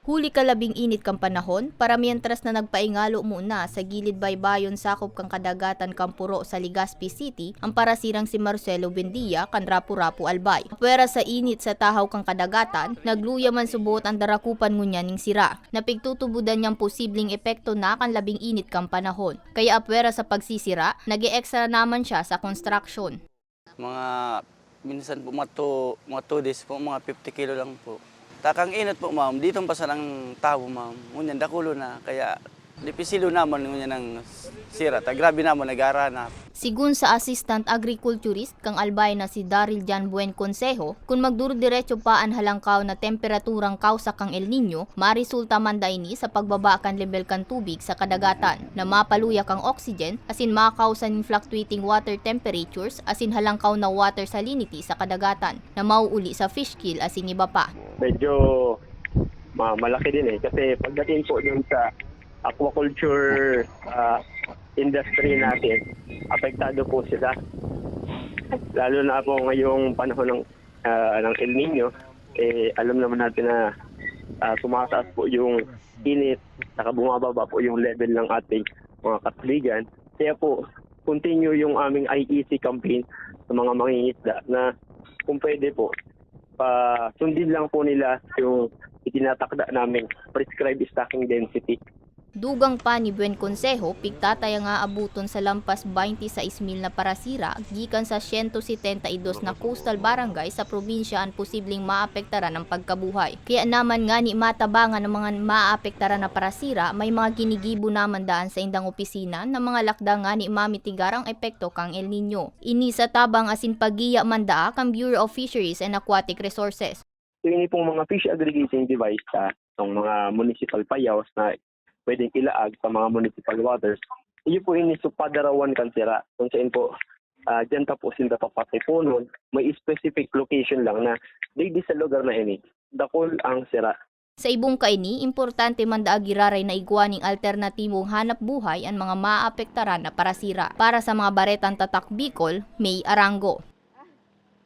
Huli ka labing init kang panahon, para mientras na nagpaingalo muna sa gilid baybayon sakop kang kadagatan Kampuro sa Legazpi City, ang parasirang si Marcelo Buendia kan Rapu-Rapu Albay. Pwera sa init sa tahaw kang kadagatan, nagluya man subot ang darakupan ngunya ning sira. Napigtutubudan niyang posibleng epekto na kan labing init kang panahon. Kaya apwera sa pagsisira, nag-e-extra naman siya sa construction. Mga minsan po mga 2 days po, mga 50 kilo lang po. Takang init po ma'am, dito pa sa ng tao ma'am. Ngunyan dakulo na, kaya dipisilo naman ngunyan ng sira. Grabe naman, nag-arana. Sigun sa Assistant Agriculturist kang Albay na si Daryl Jan Buen Consejo, kung magduro-diretso pa ang halangkaw na temperaturang kausa kang El Nino, marisulta man daini sa pagbaba kan level kan tubig sa kadagatan, na mapaluya kang oxygen, asin makausan ng fluctuating water temperatures, asin halangkaw na water salinity sa kadagatan, na mauuli sa fish kill asin iba pa. Medyo malaki din kasi pagdating po dun sa aquaculture industry natin, apektado po sila. Lalo na po ngayong panahon ng El Nino, alam naman natin na tumataas po yung init, saka bumababa po yung level ng ating mga katligan. Kaya po, continue yung aming IEC campaign sa mga mangingisda na kung pwede po, sundin lang po nila yung itinatakda namin prescribed stocking density. Dugang pa ni Buen Consejo, pigtataya nga abuton sa lampas 26,000 na parasira, gikan sa 172 na coastal barangay sa probinsya ang posibleng maapektaran ng pagkabuhay. Kaya naman nga ni matabangan ng mga maapektaran na parasira, may mga ginigibo naman daan sa indang opisina ng mga lakda nga ni mamitigar ang epekto kang El Nino. Ini sa tabang asin pagiya mandaa kang Bureau of Fisheries and Aquatic Resources. So ini pong mga fish aggregating device ng mga municipal payos na pwedeng ilaag sa mga municipal waters. Iyo po ini sa padarawan kan sira. Kung saan po, dyan tapos hindi papatay po nun, may specific location lang na di sa lugar na ini, dakol ang sira. Sa ibong kaini, importante man daagiraray na igwaning alternatibong hanap buhay ang mga maapektaran na parasira. Para sa mga baretang tatak Bicol, May Arango.